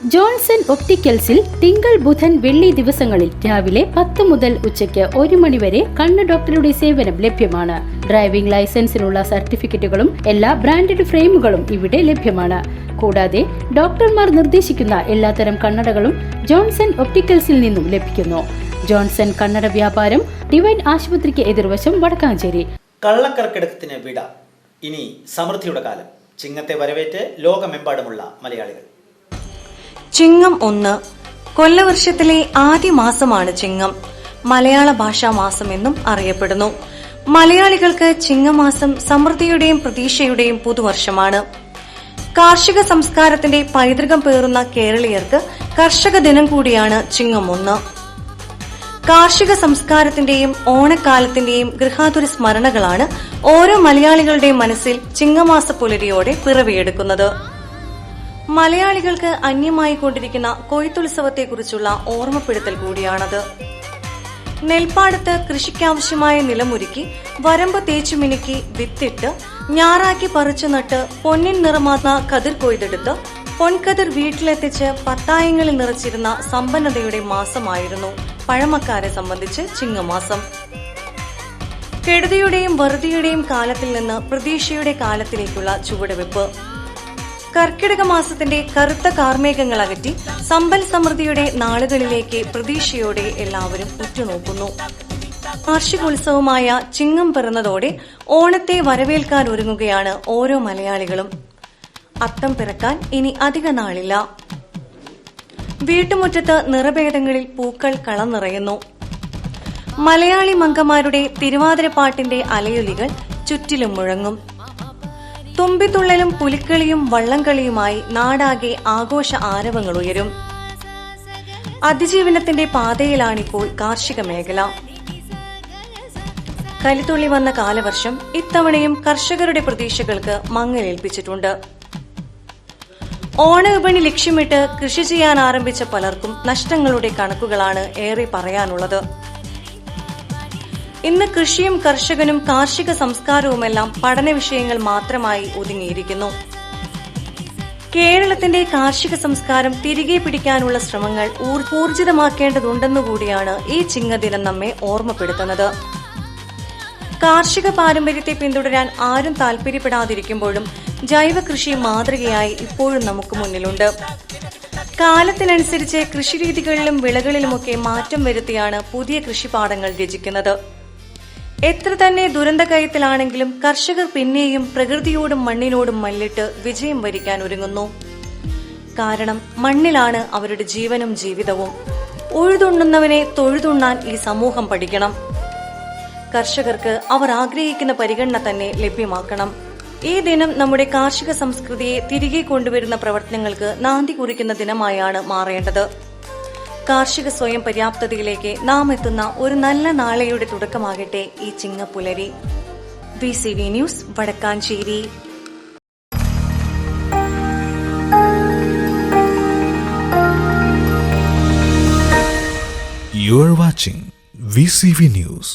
Johnson ഒപ്റ്റിക്കൽസിൽ തിങ്കൾ ബുധൻ വെള്ളി ദിവസങ്ങളിൽ രാവിലെ 10 മുതൽ ഉച്ചയ്ക്ക് 1 മണി വരെ കണ്ണ് ഡോക്ടറുടെ സേവനം ലഭ്യമാണ്. ഡ്രൈവിംഗ് ലൈസൻസിനുള്ള സർട്ടിഫിക്കറ്റുകളും എല്ലാ ബ്രാൻഡഡ് ഫ്രെയിമുകളും ഇവിടെ ലഭ്യമാണ്. കൂടാതെ ഡോക്ടർമാർ നിർദ്ദേശിക്കുന്ന എല്ലാത്തരം കണ്ണടകളും ജോൺസൺ ഒപ്റ്റിക്കൽസിൽ നിന്നും ലഭിക്കുന്നു. ജോൺസൺ കണ്ണട വ്യാപാരം ഡിവൈൻ ആശുപത്രിക്ക് എതിർവശം വടക്കാഞ്ചേരി. കള്ളക്കർക്കിടകത്തിന് വിട. ഇനി സമൃദ്ധിയുടെ കാലം. ചിങ്ങത്തെ വരവേറ്റ് ലോകമെമ്പാടുമുള്ള മലയാളികൾ. ചിങ്ങം 1 കൊല്ലവർഷത്തിലെ ആദ്യ മാസമാണ് ചിങ്ങം. മലയാള ഭാഷാ മാസം എന്നും അറിയപ്പെടുന്നു. മലയാളികൾക്ക് ചിങ്ങമാസം സമൃദ്ധിയുടെയും പ്രതീക്ഷയുടെയും പുതുവർഷമാണ്. കാർഷിക സംസ്കാരത്തിന്റെ പൈതൃകം പേറുന്ന കേരളീയർക്ക് കർഷക ദിനം കൂടിയാണ് ചിങ്ങം 1. കാർഷിക സംസ്കാരത്തിന്റെയും ഓണക്കാലത്തിന്റെയും ഗൃഹാതുര സ്മരണകളാണ് ഓരോ മലയാളികളുടെയും മനസ്സിൽ ചിങ്ങമാസ പുലരിയോടെ പിറവിയെടുക്കുന്നത്. മലയാളികൾക്ക് അന്യമായി കൊണ്ടിരിക്കുന്ന കൊയ്ത്തുത്സവത്തെക്കുറിച്ചുള്ള ഓർമ്മപ്പെടുത്തൽ കൂടിയാണത്. നെൽപ്പാടത്ത് കൃഷിക്കാവശ്യമായ നിലമൊരുക്കി വരമ്പ് തേച്ചു മിനുക്കി വിത്തിട്ട് ഞാറാക്കി പറിച്ചു നട്ട് പൊന്നിൻ നിറമാർന്ന കതിർ കൊയ്തെടുത്ത് പൊൻകതിർ വീട്ടിലെത്തിച്ച് പത്തായങ്ങളിൽ നിറച്ചിരുന്ന സമ്പന്നതയുടെ മാസമായിരുന്നു പഴമക്കാരെ സംബന്ധിച്ച് ചിങ്ങമാസം. കെടുതിയുടെയും വറുതിയുടെയും കാലത്തിൽ നിന്ന് പ്രതീക്ഷയുടെ കാലത്തിലേക്കുള്ള ചുവടുവെപ്പ്. കർക്കിടക മാസത്തിന്റെ കറുത്ത കാർമേഘങ്ങൾ അകറ്റി സമ്പൽ സമൃദ്ധിയുടെ നാളുകളിലേക്ക് പ്രതീക്ഷയോടെ എല്ലാവരും ഉറ്റുനോക്കുന്നു. കാർഷികോത്സവമായ ചിങ്ങം പിറന്നതോടെ ഓണത്തെ വരവേൽക്കാൻ ഒരുങ്ങുകയാണ് ഓരോ മലയാളികളും. അത്തം പിറക്കാൻ ഇനി അധിക നാളില്ല. വീട്ടുമുറ്റത്ത് നിറഭേദങ്ങളിൽ പൂക്കൾ കളം നിറയുന്നു. മലയാളി മംഗമാരുടെ തിരുവാതിരപ്പാട്ടിന്റെ അലയൊലികൾ ചുറ്റിലും മുഴങ്ങും. തുമ്പിത്തുള്ളലും പുലിക്കളിയും വള്ളംകളിയുമായി നാടാകെ ആഘോഷ ആരവങ്ങൾ ഉയരും. അതിജീവനത്തിന്റെ പാതയിലാണിപ്പോൾ കാർഷിക മേഖല. കലിതുള്ളി വന്ന കാലവർഷം ഇത്തവണയും കർഷകരുടെ പ്രതീക്ഷകൾക്ക് മങ്ങലേൽപ്പിച്ചിട്ടുണ്ട്. ഓണവിപണി ലക്ഷ്യമിട്ട് കൃഷി ചെയ്യാൻ ആരംഭിച്ച പലർക്കും നഷ്ടങ്ങളുടെ കണക്കുകളാണ് ഏറെ പറയാനുള്ളത്. ഇന്ന് കൃഷിയും കർഷകനും കാർഷിക സംസ്കാരവുമെല്ലാം പഠന വിഷയങ്ങൾ മാത്രമായി ഒതുങ്ങിയിരിക്കുന്നു. കേരളത്തിന്റെ കാർഷിക സംസ്കാരം തിരികെ പിടിക്കാനുള്ള ശ്രമങ്ങൾ ഊർജിതമാക്കേണ്ടതുണ്ടെന്നുകൂടിയാണ് ഈ ചിങ്ങദിനം നമ്മെ ഓർമ്മപ്പെടുത്തുന്നത്. കാർഷിക പാരമ്പര്യത്തെ പിന്തുടരാൻ ആരും താൽപര്യപ്പെടാതിരിക്കുമ്പോഴും ജൈവ കൃഷി മാതൃകയായി ഇപ്പോഴും നമുക്ക് മുന്നിലുണ്ട്. കാലത്തിനനുസരിച്ച് കൃഷിരീതികളിലും വിളകളിലുമൊക്കെ മാറ്റം വരുത്തിയാണ് പുതിയ കൃഷിപാഠങ്ങൾ രചിക്കുന്നത്. എത്ര തന്നെ ദുരന്തകയത്തിലാണെങ്കിലും കർഷകർ പിന്നെയും പ്രകൃതിയോടും മണ്ണിനോടും മല്ലിട്ട് വിജയം വരിക്കാൻ ഒരുങ്ങുന്നു. കാരണം മണ്ണിലാണ് അവരുടെ ജീവനും ജീവിതവും. ഉഴുതുണ്ണുന്നവനെ തൊഴുതുണ്ണാൻ ഈ സമൂഹം പഠിക്കണം. കർഷകർക്ക് അവർ ആഗ്രഹിക്കുന്ന പരിഗണന തന്നെ ലഭ്യമാക്കണം. ഈ ദിനം നമ്മുടെ കാർഷിക സംസ്കൃതിയെ തിരികെ കൊണ്ടുവരുന്ന പ്രവർത്തനങ്ങൾക്ക് നാന്ദി കുറിക്കുന്ന ദിനമായാണ് മാറേണ്ടത്. കാർഷിക സ്വയം പര്യാപ്തതയിലേക്ക് നാം എത്തുന്ന ഒരു നല്ല നാളെയുടെ തുടക്കമാകട്ടെ ഈ ചിങ്ങപ്പുലരി. VCV news, Vadakkanchery. You are watching VCV News.